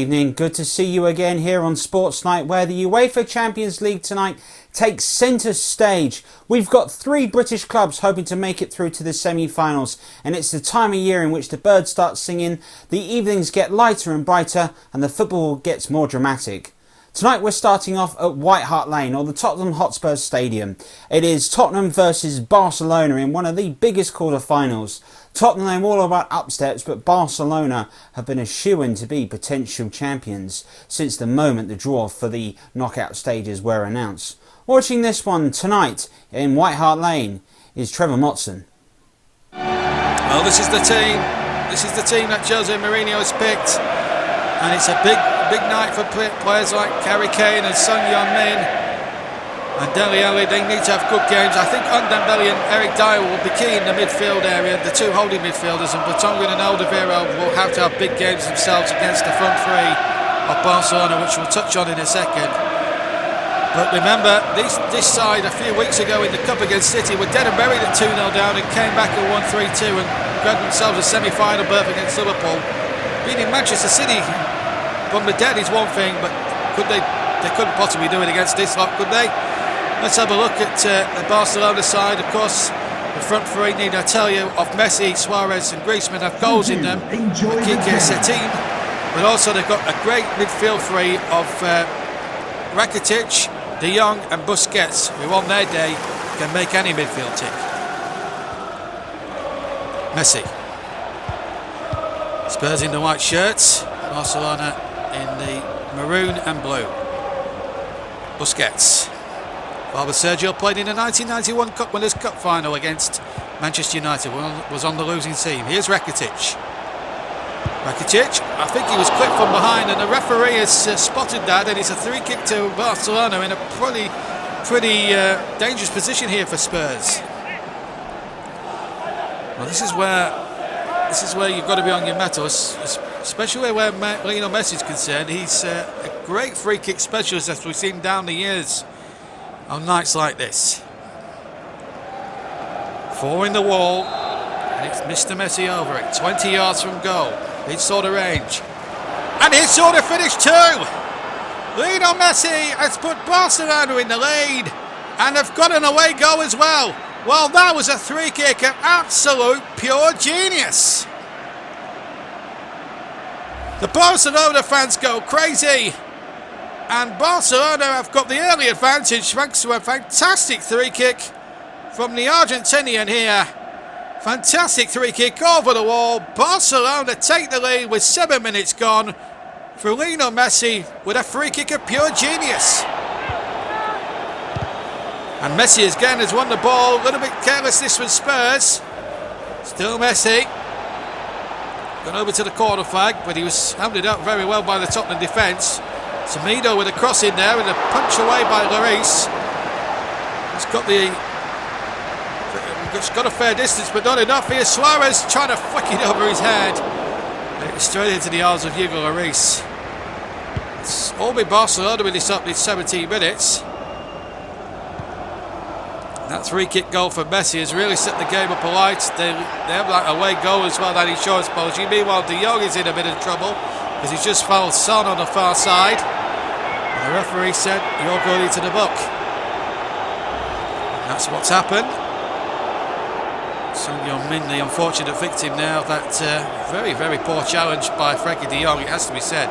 evening. Good to see you again here on Sportsnight, where the UEFA Champions League tonight takes centre stage. We've got 3 British clubs hoping to make it through to the semi-finals, and it's the time of year in which the birds start singing, the evenings get lighter and brighter, and the football gets more dramatic. Tonight we're starting off at White Hart Lane, or the Tottenham Hotspur Stadium. It is Tottenham versus Barcelona in one of the biggest quarter-finals. Tottenham are all about upsteps, but Barcelona have been a shoo-in to be potential champions since the moment the draw for the knockout stages were announced. Watching this one tonight in White Hart Lane is Trevor Motson. Well, this is the team. This is the team that Jose Mourinho has picked, and it's a big night for players like Harry Kane and Son Heung-min and Dele Alli. They need to have good games. I think Ndombele and Eric Dyer will be key in the midfield area, the 2 holding midfielders, and Vertonghen and Alderweireld will have to have big games themselves against the front 3 of Barcelona, which we'll touch on in a second. But remember, this side a few weeks ago in the Cup against City were dead and buried at 2-0 down and came back and won 3-2 and grabbed themselves a semi-final berth against Liverpool. Beating Manchester City from the dead is one thing, but they couldn't possibly do it against this lot, could they? Let's have a look at the Barcelona side. Of course, the front 3, need I tell you, of Messi, Suarez and Griezmann have goals in them. Kike Setien, but also they've got a great midfield 3 of Rakitic, De Jong and Busquets, who on their day can make any midfield tick. Messi. Spurs in the white shirts, Barcelona in the maroon and blue. Busquets. Father Sergio played in the 1991 Cup Winners' Cup final against Manchester United, was on the losing team. Here's Rakitic. Rakitic, I think he was clipped from behind, and the referee has spotted that, and it's a 3 kick to Barcelona in a pretty dangerous position here for Spurs. Well, this is where you've got to be on your mettle, especially where Lionel Messi is concerned. He's a great free kick specialist, as we've seen down the years on nights like this. 4 in the wall, and it's Mr. Messi over it, 20 yards from goal. He's sort of range, and he's sort of finished too. Lionel Messi has put Barcelona in the lead, and have got an away goal as well. Well, that was a 3 kick of absolute pure genius. The Barcelona fans go crazy, and Barcelona have got the early advantage thanks to a fantastic 3 kick from the Argentinian here. Fantastic 3 kick over the wall. Barcelona take the lead with 7 minutes gone through Lionel Messi with a 3 kick of pure genius. And Messi again has won the ball. A little bit careless this from Spurs. Still Messi. Gone over to the corner flag, but he was handed out very well by the Tottenham defence. Semedo with a cross in there and a punch away by Lloris. He's got a fair distance, but not enough. Here's Suarez trying to flick it over his head. And it was straight into the arms of Hugo Lloris. It's all been Barcelona with this up in 17 minutes. That 3 kick goal for Messi has really set the game up alight. They have that away goal as well, that insurance policy. Meanwhile, De Jong is in a bit of trouble because he's just fouled Son on the far side. And the referee said, "You're going into the book." And that's what's happened. Son Heung-min, the unfortunate victim now of that very, very poor challenge by Frenkie de Jong, it has to be said.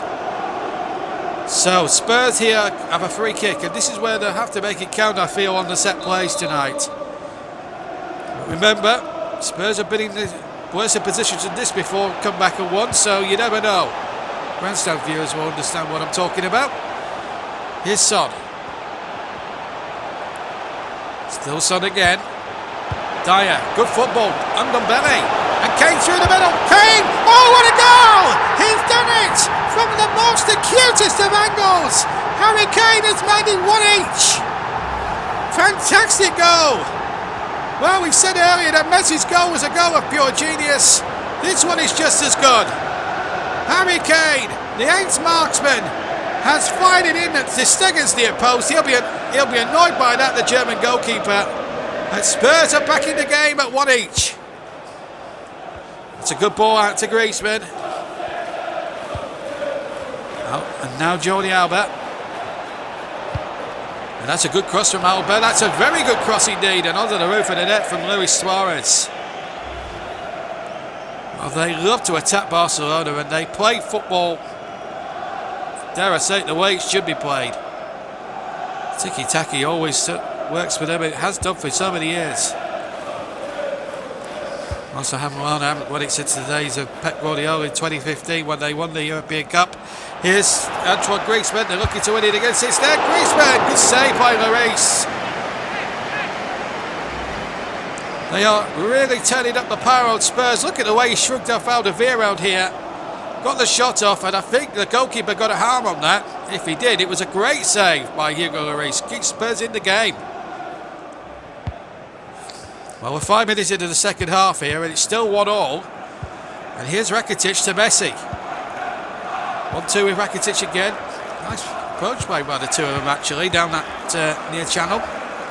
So Spurs here have a free kick, and this is where they have to make it count, I feel, on the set plays tonight. But remember, Spurs have been in the worse positions than this before, come back and won, so you never know. Grandstand viewers will understand what I'm talking about. Here's Son. Still Son again. Dyer, good football, Ndombele, and Kane through the middle. Kane, oh what a goal! He's done it from the most acutest of angles. Harry Kane has made it 1 each. Fantastic goal. Well, we said earlier that Messi's goal was a goal of pure genius. This one is just as good. Harry Kane, the 8th marksman, has fired it in at the Stegen's near post. He'll be annoyed by that, the German goalkeeper. And Spurs are back in the game at 1 each. It's a good ball out to Griezmann. And now Jordi Alba. And that's a good cross from Alba. That's a very good cross indeed. And under the roof of the net from Luis Suarez. Well, they love to attack Barcelona, and they play football, dare I say it, the way it should be played. Tiki-taki always works for them. It has done for so many years. Also haven't won it since the days of Pep Guardiola in 2015 when they won the European Cup. Here's Antoine Griezmann. They're looking to win it against it. It's there. Griezmann. Good save by Lloris. They are really turning up the power on Spurs. Look at the way he shrugged off Alderweireld here. Got the shot off, and I think the goalkeeper got a harm on that. If he did, it was a great save by Hugo Lloris. Keeps Spurs in the game. Well, we're 5 minutes into the second half here, and it's still 1-1. And here's Rakitic to Messi. 1-2 with Rakitic again. Nice approach by the two of them, actually, down that near channel.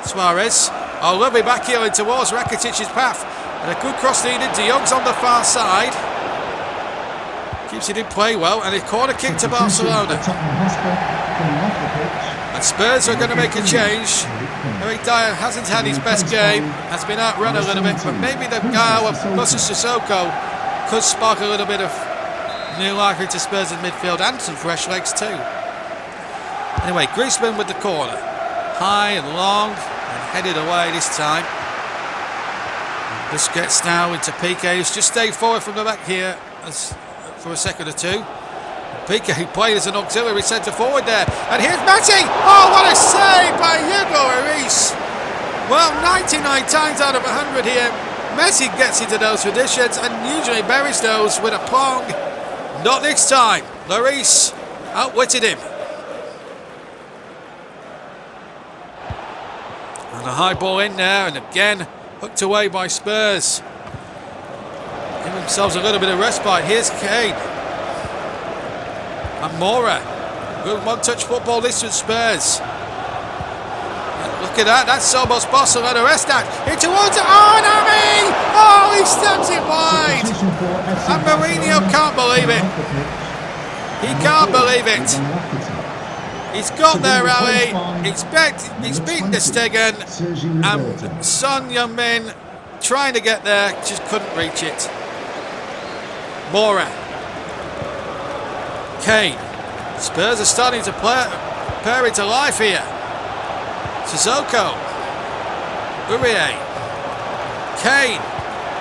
Suarez. Oh, lovely backheeling towards Rakitic's path. And a good cross needed. De Jong's on the far side. Keeps it in play well. And a corner kick to Barcelona. And Spurs are going to make a change. Eric Dyer hasn't had his best game. Has been outrun a little bit. But maybe the guy of Sissoko could spark a little bit of new life into Spurs in midfield. And some fresh legs too. Anyway, Griezmann with the corner. High and long. Headed away this time. Busquets now into Piqué, who's just stayed forward from the back here for a second or two. Piqué played as an auxiliary centre forward there. And here's Messi! Oh, what a save by Hugo Lloris! Well, 99 times out of 100 here, Messi gets into those conditions and usually buries those with a plong. Not this time. Lloris outwitted him. And a high ball in there, and again hooked away by Spurs. Give themselves a little bit of respite. Here's Kane. And Mora. Good one-touch football this with Spurs. And look at that, that's almost Barcelona. Rest that. In towards it. Oh, Nami! Oh, he steps it wide. And Mourinho can't believe it. He can't believe it. He's got there, Ali. He's beaten the Stegen, and Son Heung-min trying to get there, just couldn't reach it. Mora. Kane. Spurs are starting to pair into life here. Sissoko. Uriye. Kane.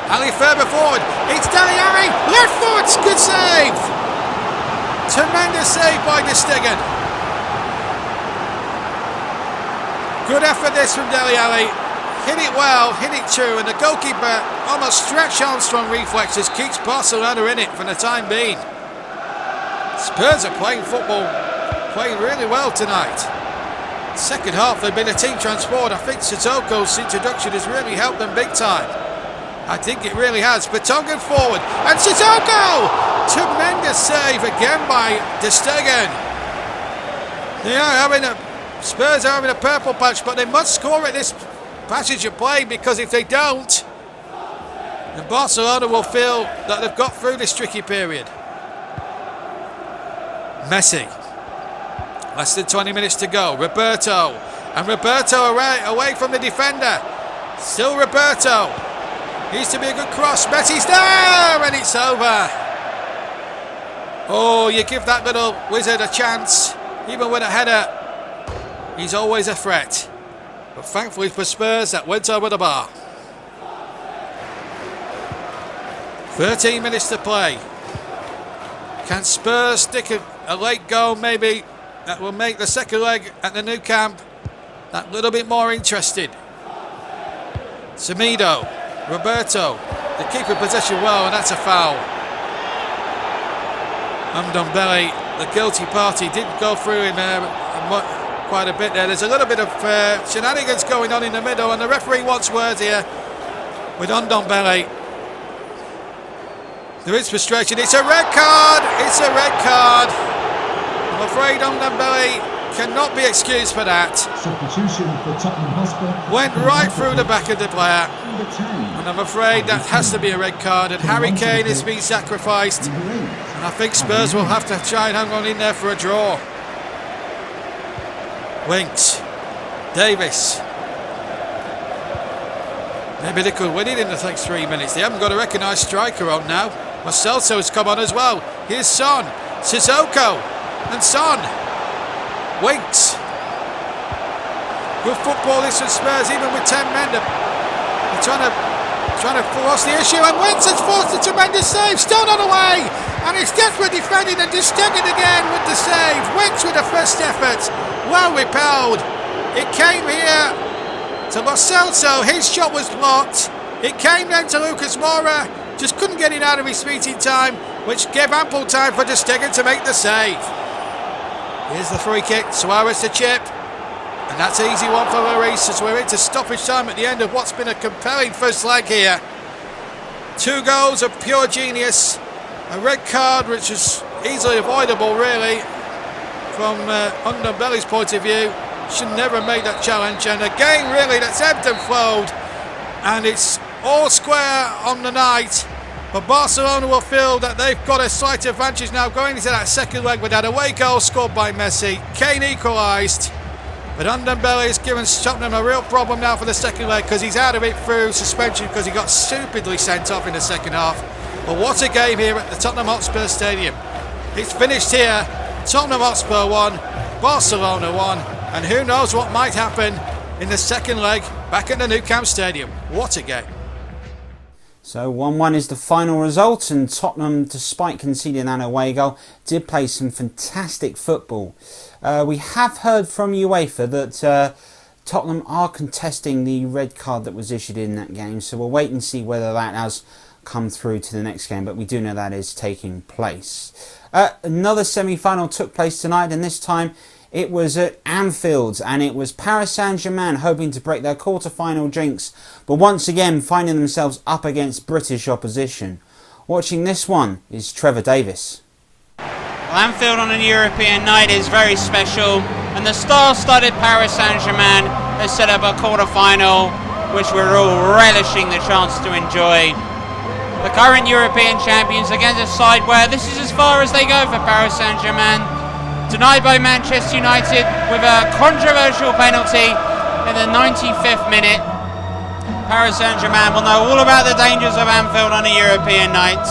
Ali further forward. It's Dele Alli. Left foot. Good save. Tremendous save by the Stegen. Good effort this from Dele Alli. Hit it well, hit it true, and the goalkeeper almost stretched Armstrong reflexes, keeps Barcelona in it for the time being. Spurs are playing football, playing really well tonight. Second half they've been a team transformed. I think Sissoko's introduction has really helped them big time. I think it really has. Vertonghen forward, and Sissoko! Tremendous save again by De Stegen. They are having Spurs are having a purple patch, but they must score at this passage of play, because if they don't, then Barcelona will feel that they've got through this tricky period. Messi. Less than 20 minutes to go. Roberto. And Roberto away from the defender. Still Roberto. Needs to be a good cross. Messi's there, and it's over. Oh, you give that little wizard a chance. Even with a header, he's always a threat. But thankfully for Spurs, that went over the bar. 13 minutes to play. Can Spurs stick a late goal maybe that will make the second leg at the new camp that little bit more interesting? Semedo. Roberto. The keeper possession well, and that's a foul. Ndombele, the guilty party, didn't go through him quite a bit there. There's a little bit of shenanigans going on in the middle, and the referee wants words here with Ndombele. There is frustration. It's a red card. It's a red card. I'm afraid Ndombele cannot be excused for that. Substitution for Tottenham Hotspur. Went right through the back of the player. And I'm afraid that has to be a red card, and Harry Kane has been sacrificed. And I think Spurs will have to try and hang on in there for a draw. Winks. Davis. Maybe they could win it in the next 3 minutes. They haven't got a recognised striker on now. Marcelso's come on as well. Here's Son. Sissoko. And Son. Winks. Good football this from Spurs, even with 10 men. They're trying to force the issue, and Winks has forced a tremendous save. Still not away. And it's desperate defending, and Stegen again with the save. Winks with the first effort. Well repelled. It came here to Marcelso. His shot was blocked. It came then to Lucas Moura. Just couldn't get it out of his feet in time, which gave ample time for Stegen to make the save. Here's the free kick. Suarez to chip. And that's an easy one for Lloris as we're into stoppage time at the end of what's been a compelling first leg here. 2 goals of pure genius. A red card which is easily avoidable really from Ndombele's point of view. Should never have made that challenge, and a game really that's ebbed and flowed, and it's all square on the night. But Barcelona will feel that they've got a slight advantage now going into that second leg with that away goal scored by Messi. Kane equalised, but Ndombele has given Tottenham a real problem now for the second leg because he's out of it through suspension because he got stupidly sent off in the second half. But what a game here at the Tottenham Hotspur Stadium. It's finished here. Tottenham Hotspur 1, Barcelona 1, and who knows what might happen in the second leg back at the Nou Camp Stadium. What a game. So 1-1 is the final result, and Tottenham, despite conceding an away goal, did play some fantastic football. We have heard from UEFA that Tottenham are contesting the red card that was issued in that game, so we'll wait and see whether that has come through to the next game, but we do know that is taking place. Another semi-final took place tonight, and this time it was at Anfield, and it was Paris Saint-Germain hoping to break their quarter-final jinx, but once again finding themselves up against British opposition. Watching this one is Trevor Davis. Well, Anfield on a European night is very special, and the star-studded Paris Saint-Germain has set up a quarter-final which we're all relishing the chance to enjoy. The current European champions against a side where this is as far as they go for Paris Saint-Germain. Denied by Manchester United with a controversial penalty in the 95th minute. Paris Saint-Germain will know all about the dangers of Anfield on a European night,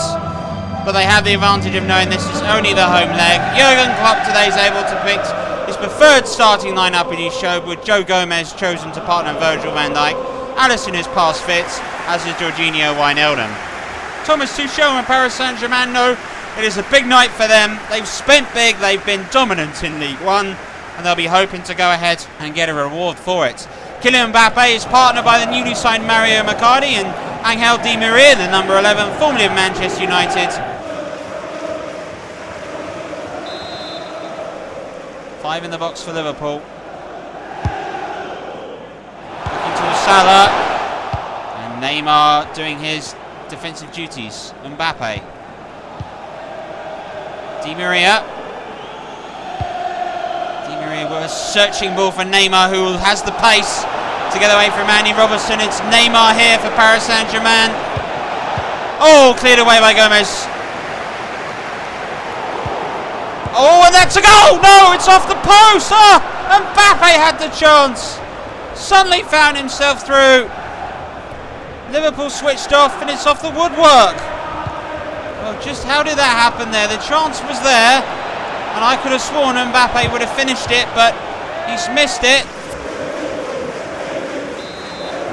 but they have the advantage of knowing this is only the home leg. Jurgen Klopp today is able to pick his preferred starting lineup in his show, with Joe Gomez chosen to partner Virgil van Dijk. Alisson is past fit, as is Jorginho Wijnaldum. Thomas Tuchel and Paris Saint-Germain know it is a big night for them. They've spent big, they've been dominant in League One, and they'll be hoping to go ahead and get a reward for it. Kylian Mbappe is partnered by the newly signed Mario Icardi and Angel Di Maria, the number 11, formerly of Manchester United. 5 in the box for Liverpool. Looking to Salah, and Neymar doing his defensive duties. Mbappe. Di Maria. Di Maria with a searching ball for Neymar, who has the pace to get away from Andy Robertson. It's Neymar here for Paris Saint-Germain. Oh, cleared away by Gomez. Oh, and that's a goal! No, it's off the post! Oh, Mbappe had the chance. Suddenly found himself through. Liverpool switched off, and it's off the woodwork. Well, just how did that happen there? The chance was there, and I could have sworn Mbappe would have finished it, but he's missed it.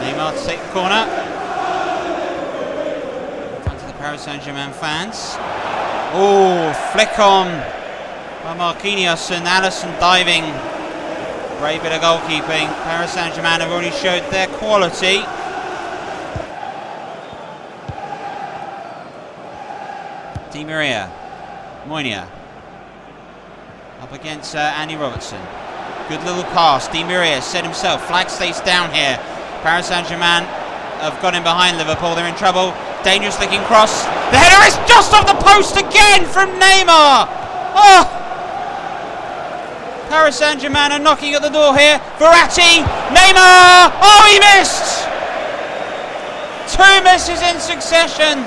Neymar to take the corner. In front of the Paris Saint-Germain fans. Oh, flick on by Marquinhos, and Alisson diving. Great bit of goalkeeping. Paris Saint-Germain have already showed their quality. Di Maria, Moynier, up against Andy Robertson. Good little pass. Di Maria set himself. Flag stays down here. Paris Saint-Germain have got him behind Liverpool. They're in trouble. Dangerous looking cross. The header is just off the post again from Neymar. Oh! Paris Saint-Germain are knocking at the door here. Verratti, Neymar. Oh, he missed. 2 misses in succession.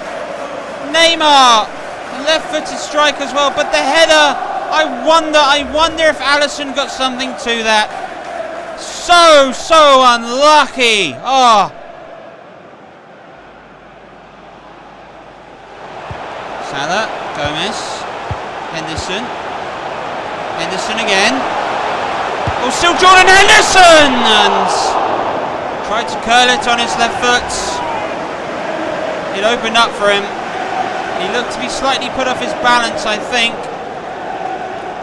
Neymar, a left-footed strike as well, but the header, I wonder if Alisson got something to that. So unlucky. Oh. Salah, Gomez, Henderson again. Oh, still Jordan Henderson, and tried to curl it on his left foot. It opened up for him. He looked to be slightly put off his balance, I think,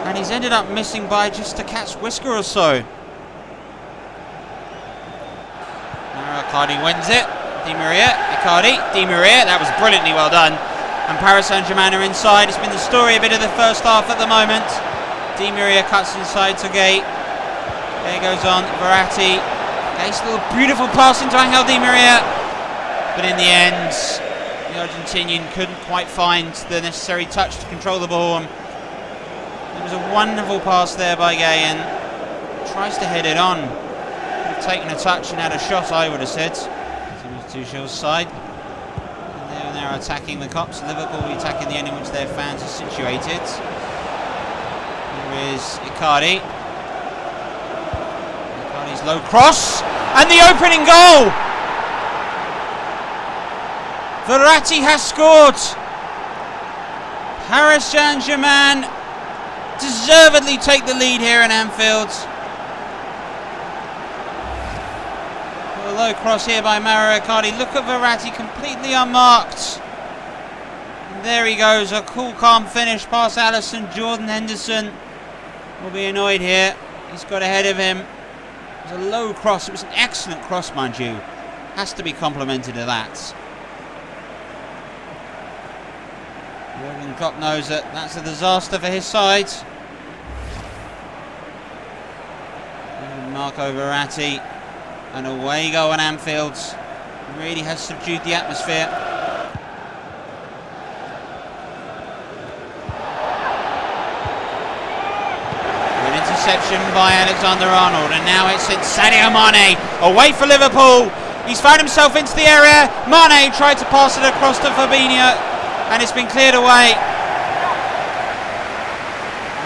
and he's ended up missing by just a cat's whisker or so. Now Icardi wins it. Di Maria, Icardi, Di Maria. That was brilliantly well done. And Paris Saint-Germain are inside. It's been the story a bit of the first half at the moment. Di Maria cuts inside to Gay. There goes on Verratti. Gay's little beautiful pass into Angel Di Maria, but in the end, the Argentinian couldn't quite find the necessary touch to control the ball. It was a wonderful pass there by Gay, and tries to head it on. Could have taken a touch and had a shot, I would have said. Tuchel's side. And they're attacking the Cops. Liverpool will be attacking the end in which their fans are situated. Here is Icardi. Icardi's low cross, and the opening goal! Verratti has scored. Paris Saint-Germain deservedly take the lead here in Anfield. A low cross here by Mauro Icardi. Look at Verratti, completely unmarked. And there he goes, a cool, calm finish past Alisson. Jordan Henderson will be annoyed here. He's got ahead of him. It was a low cross. It was an excellent cross, mind you. Has to be complimented to that. Jurgen Klopp knows that that's a disaster for his side. And Marco Verratti, and away you go on Anfield. Really has subdued the atmosphere. An interception by Alexander-Arnold, and now it's Sadio Mane away for Liverpool. He's found himself into the area. Mane tried to pass it across to Fabinho, and it's been cleared away.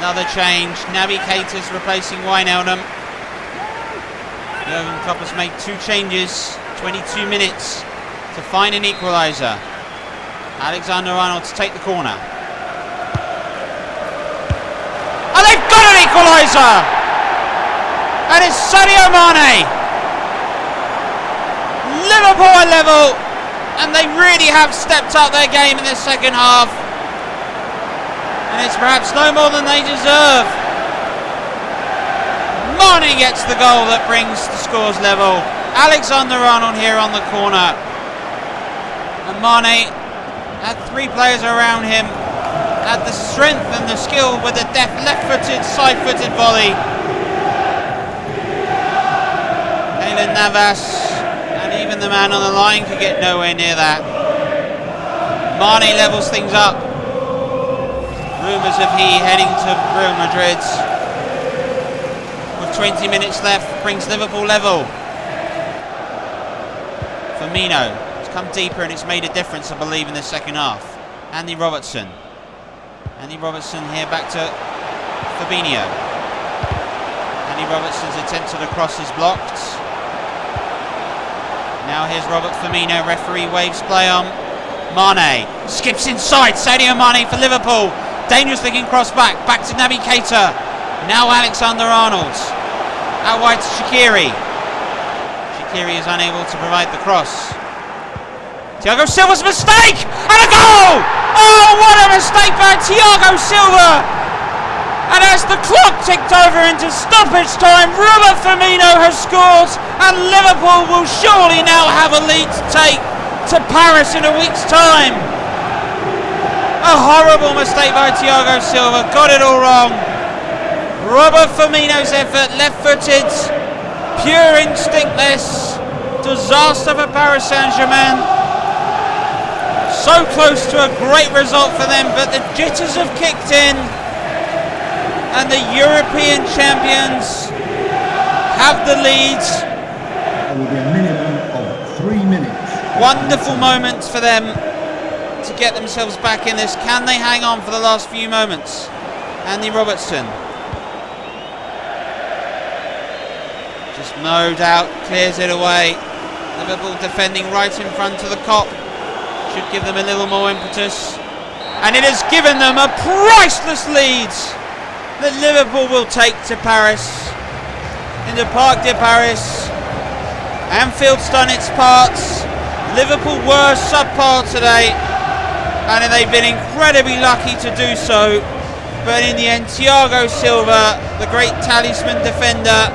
Another change. Naby Keita's replacing Wijnaldum. Jurgen Klopp has made 2 changes, 22 minutes to find an equaliser. Alexander-Arnold to take the corner. And they've got an equaliser! And it's Sadio Mane. Liverpool are level, and they really have stepped up their game in the second half. And it's perhaps no more than they deserve. Mane gets the goal that brings the scores level. Alexander-Arnold here on the corner. And Mane had 3 players around him. Had the strength and the skill with a left-footed, side-footed volley. Keylor Navas and even the man on the line could get nowhere near that. Mane levels things up. Rumours of he heading to Real Madrid. 20 minutes left, brings Liverpool level. Firmino has come deeper, and it's made a difference, I believe, in the second half. Andy Robertson. Andy Robertson here back to Fabinho. Andy Robertson's attempt to the cross is blocked. Now here's Robert Firmino, referee waves play on. Mane skips inside, Sadio Mane for Liverpool. Dangerous looking cross back to Naby Keita. Now Alexander-Arnold. Out wide to Shaqiri. Shaqiri is unable to provide the cross. Thiago Silva's mistake! And a goal! Oh, what a mistake by Thiago Silva! And as the clock ticked over into stoppage time, Robert Firmino has scored, and Liverpool will surely now have a lead to take to Paris in a week's time. A horrible mistake by Thiago Silva, got it all wrong. Robert Firmino's effort, left-footed, pure instinctless, disaster for Paris Saint-Germain. So close to a great result for them, but the jitters have kicked in, and the European champions have the lead. There will be a minimum of 3 minutes Wonderful moments for them to get themselves back in this. Can they hang on for the last few moments? Andy Robertson. Just no doubt clears it away. Liverpool defending right in front of the Kop. Should give them a little more impetus. And it has given them a priceless lead that Liverpool will take to Paris. In the Parc de Paris. Anfield's done its parts. Liverpool were subpar today, and they've been incredibly lucky to do so. But in the end, Thiago Silva, the great talisman defender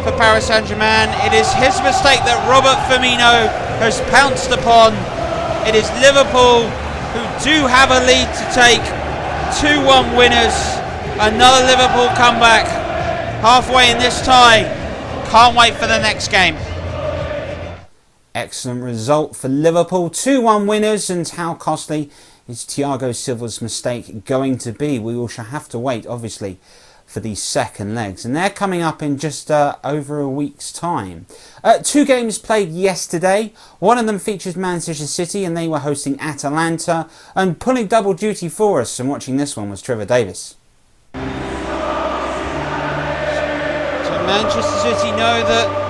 for Paris Saint-Germain, it is his mistake that Robert Firmino has pounced upon. It is Liverpool who do have a lead to take. 2-1 winners. Another Liverpool comeback. Halfway in this tie. Can't wait for the next game. Excellent result for Liverpool. 2-1 winners, and how costly is Thiago Silva's mistake going to be? We all shall have to wait, obviously, for these second legs. And they're coming up in just over a week's time. 2 games played yesterday. One of them features Manchester City, and they were hosting Atalanta. And pulling double duty for us and watching this one was Trevor Davis. So Manchester City know that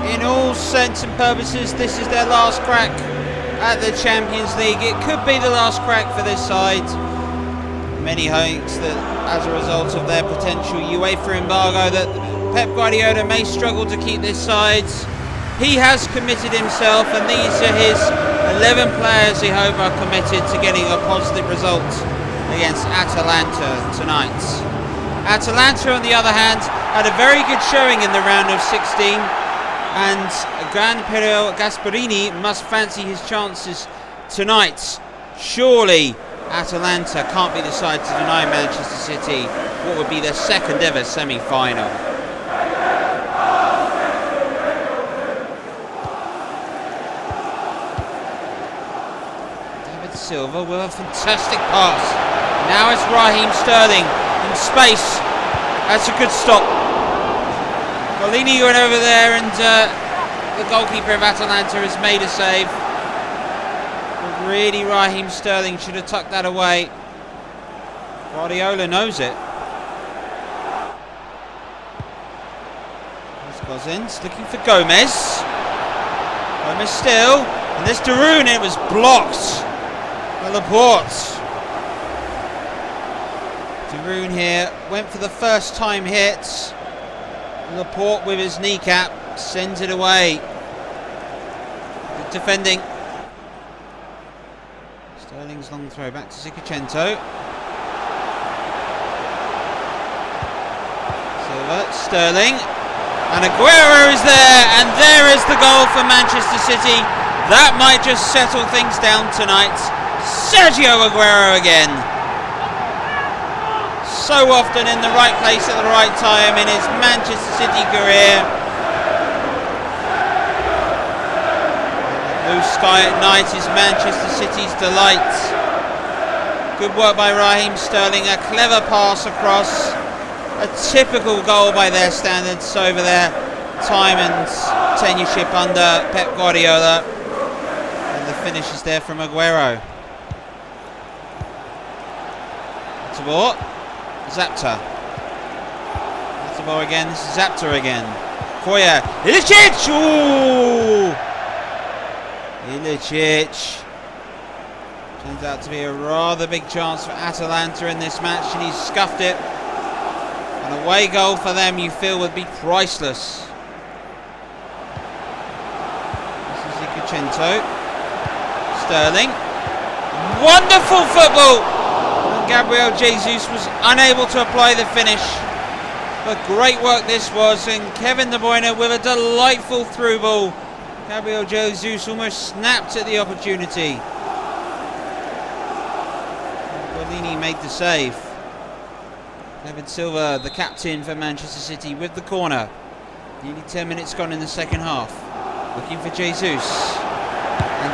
in all sense and purposes, this is their last crack at the Champions League. It could be the last crack for this side. Many hopes that as a result of their potential UEFA embargo that Pep Guardiola may struggle to keep this side. He has committed himself, and these are his 11 players he hope are committed to getting a positive result against Atalanta tonight. Atalanta, on the other hand, had a very good showing in the round of 16. And Gianpiero Gasperini must fancy his chances tonight. Surely Atalanta can't be the side to deny Manchester City what would be their second ever semi-final. David Silva with a fantastic pass. Now it's Raheem Sterling in space. That's a good stop. Golini went over there, and the goalkeeper of Atalanta has made a save. But really, Raheem Sterling should have tucked that away. Guardiola knows it. There's Gozins looking for Gomez. Gomez still, and there's Darun. It was blocked by Laporte. Darun here went for the first time hit. Laporte with his kneecap sends it away. Good defending. Sterling's long throw back to Zicacento. Silva, Sterling, and Aguero is there, and there is the goal for Manchester City. That might just settle things down tonight. Sergio Aguero again. So often in the right place at the right time in his Manchester City career. Blue sky at night is Manchester City's delight. Good work by Raheem Sterling, a clever pass across. A typical goal by their standards over their time and tenureship under Pep Guardiola. And the finish is there from Aguero. Tabor. Zapta. That's the ball again. This is Zapta again. Koya. Ilicic! Ooh! Ilicic. Turns out to be a rather big chance for Atalanta in this match, and he's scuffed it. An away goal for them, you feel, would be priceless. This is Zicacento. Sterling. Wonderful football! Gabriel Jesus was unable to apply the finish, but great work this was, and Kevin De Bruyne with a delightful through ball. Gabriel Jesus almost snapped at the opportunity. Golini made the save. David Silva, the captain for Manchester City, with the corner. Nearly 10 minutes gone in the second half. Looking for Jesus. And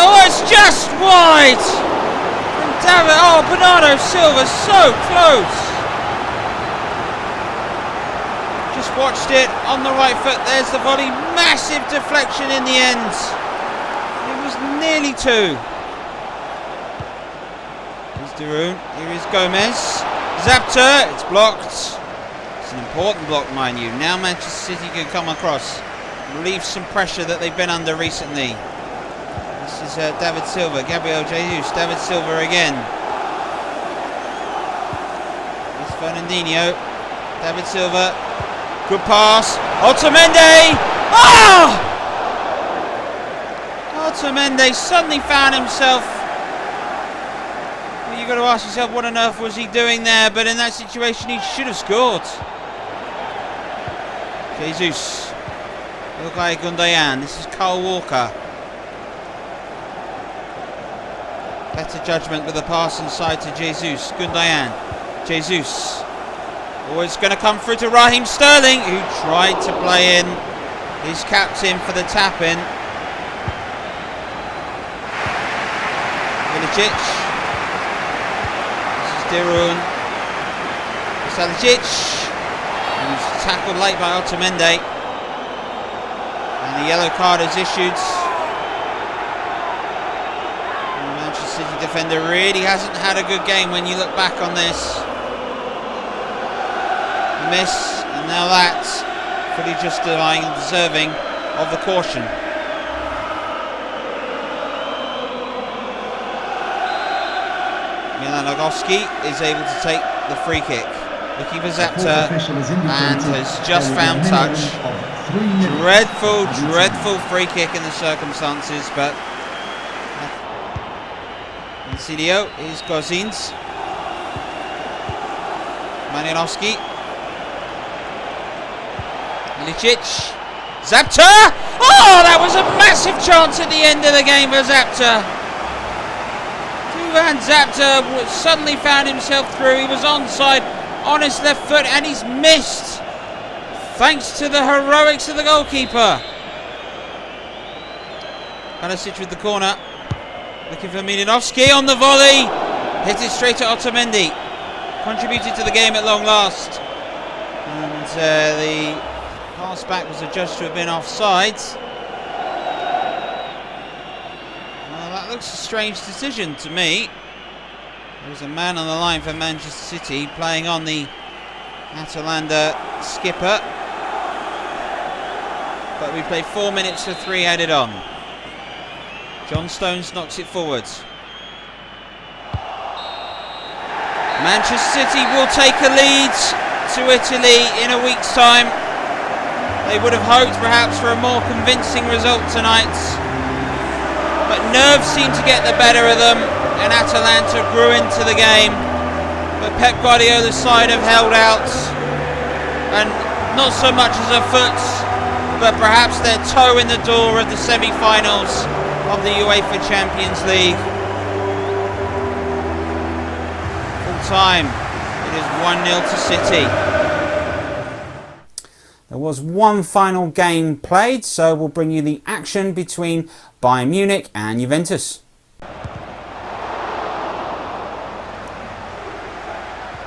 oh, it's just wide! David, oh, Bernardo Silva, so close. Just watched it on the right foot. There's the volley. Massive deflection in the end. was nearly 2. Here's Darun. Here is Gomez. Zapta. It's blocked. It's an important block, mind you. Now Manchester City can come across, relieve some pressure that they've been under recently. This is David Silva. Gabriel Jesus. David Silva again. Here's Fernandinho. David Silva. Good pass. Otamendi. Ah! Otamendi suddenly found himself. Well, you've got to ask yourself, what on earth was he doing there? But in that situation, he should have scored. Jesus. Ilkay Gundogan. This is Kyle Walker. Better judgment with the pass inside to Jesus. Gundogan. Jesus. Oh, it's going to come through to Raheem Sterling, who tried to play in his captain for the tap-in. Milicic. This is Darun. Salicic. Who's tackled late by Otamendi. And the yellow card is issued. The Manchester City defender really hasn't had a good game when you look back on this. Miss, and now that's fully justifying and deserving of the caution. Milan Nogowski is able to take the free kick. Looking for Zapta, and has just found touch. Dreadful, dreadful free kick in the circumstances, but Insidio is Gozins. Malinowski. Milicic. Zapta! Oh, that was a massive chance at the end of the game for Zapta. Duvan Zapta suddenly found himself through. He was onside on his left foot and he's missed. Thanks to the heroics of the goalkeeper. Kalasic with the corner. Looking for Milinovsky on the volley. Hit it straight at Otamendi. Contributed to the game at long last. And the pass back was adjudged to have been offside. Well, that looks a strange decision to me. There was a man on the line for Manchester City playing on the Atalanta skipper. But we played 4 minutes to 3 added on. John Stones knocks it forwards. Manchester City will take a lead to Italy in a week's time. They would have hoped perhaps for a more convincing result tonight, but nerves seemed to get the better of them and Atalanta grew into the game. But Pep Guardiola's side have held out, and not so much as a foot, but perhaps their toe in the door of the semi-finals of the UEFA Champions League. Full time, it is 1-0 to City. There was one final game played, so we'll bring you the action between Bayern Munich and Juventus.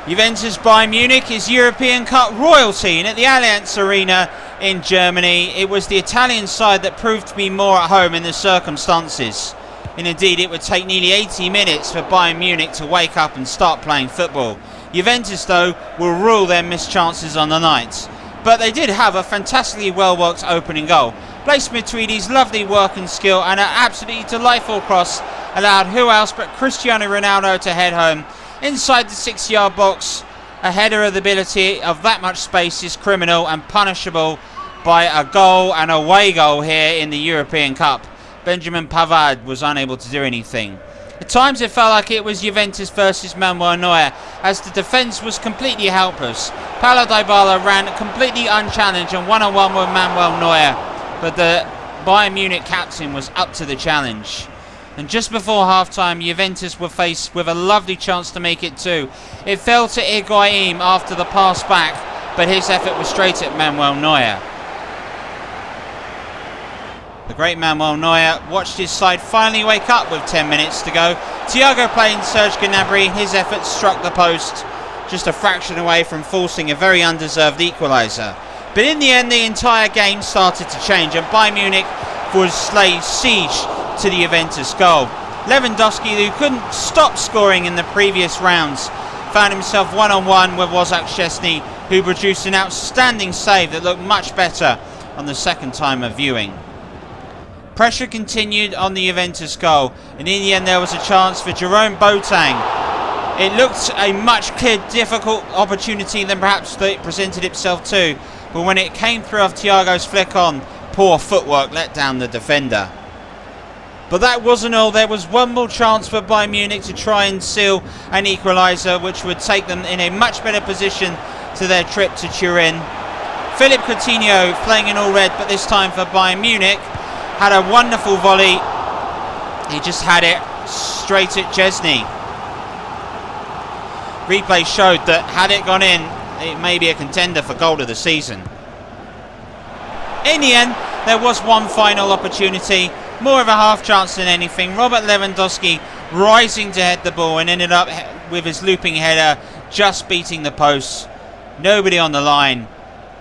Juventus Bayern Munich is European Cup royalty, and at the Allianz Arena in Germany, it was the Italian side that proved to be more at home in the circumstances. And indeed, it would take nearly 80 minutes for Bayern Munich to wake up and start playing football. Juventus, though, will rule their missed chances on the night. But they did have a fantastically well-worked opening goal. Blaise Matuidi's lovely work and skill and an absolutely delightful cross allowed who else but Cristiano Ronaldo to head home. Inside the 6-yard box, a header of the ability of that much space is criminal and punishable by a goal and away goal here in the European Cup. Benjamin Pavard was unable to do anything. At times it felt like it was Juventus versus Manuel Neuer, as the defence was completely helpless. Paulo Dybala ran completely unchallenged and one-on-one with Manuel Neuer, but the Bayern Munich captain was up to the challenge. And just before half-time, Juventus were faced with a lovely chance to make it 2. It fell to Higuaín after the pass back, but his effort was straight at Manuel Neuer. The great Manuel Neuer watched his side finally wake up with 10 minutes to go. Thiago playing Serge Gnabry, his efforts struck the post, just a fraction away from forcing a very undeserved equaliser. But in the end, the entire game started to change, and Bayern Munich was laid siege to the Juventus goal. Lewandowski, who couldn't stop scoring in the previous rounds, found himself one-on-one with Wozak Szczesny, who produced an outstanding save that looked much better on the second time of viewing. Pressure continued on the Juventus goal, and in the end there was a chance for Jerome Boateng. It looked a much clear, difficult opportunity than perhaps that it presented itself to, but when it came through off Thiago's flick on, poor footwork let down the defender. But that wasn't all. There was one more chance for Bayern Munich to try and seal an equaliser, which would take them in a much better position to their trip to Turin. Philippe Coutinho, playing in all red, but this time for Bayern Munich, had a wonderful volley. He just had it straight at Szczesny. Replay showed that had it gone in, it may be a contender for goal of the season. In the end, there was one final opportunity, more of a half chance than anything. Robert Lewandowski rising to head the ball and ended up with his looping header just beating the post. Nobody on the line.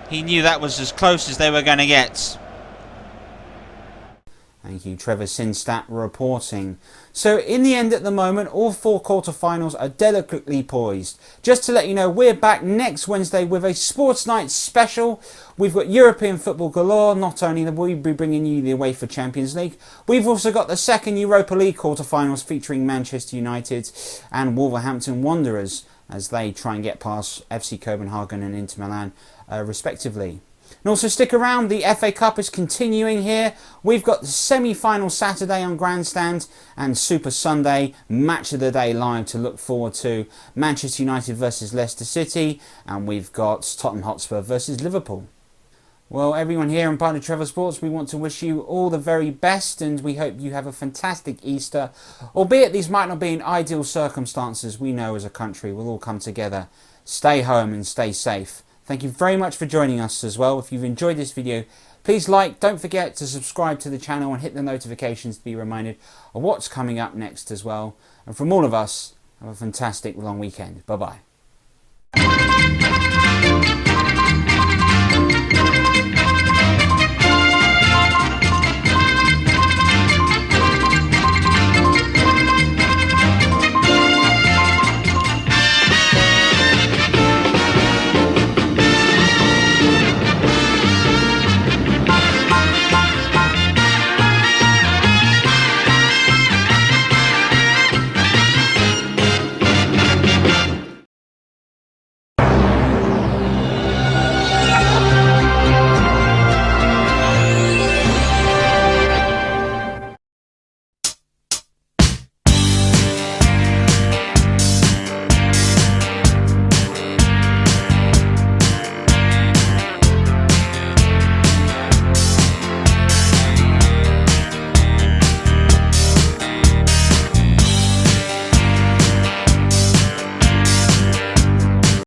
He knew that was as close as they were going to get. Thank you, Trevor Sinstat, reporting. So in the end, at the moment, all four quarterfinals are delicately poised. Just to let you know, we're back next Wednesday with a Sports Night special. We've got European football galore. Not only will we be bringing you the UEFA Champions League, we've also got the second Europa League quarterfinals featuring Manchester United and Wolverhampton Wanderers as they try and get past FC Copenhagen and Inter Milan, respectively. And also stick around, the FA Cup is continuing here. We've got the semi-final Saturday on Grandstand and Super Sunday match of the day live to look forward to. Manchester United versus Leicester City, and we've got Tottenham Hotspur versus Liverpool. Well, everyone here in Partner Trevor Sports, we want to wish you all the very best, and we hope you have a fantastic Easter. Albeit these might not be in ideal circumstances, we know as a country we'll all come together. Stay home and stay safe. Thank you very much for joining us as well. If you've enjoyed this video, please like, don't forget to subscribe to the channel and hit the notifications to be reminded of what's coming up next as well. And from all of us, have a fantastic long weekend. Bye-bye.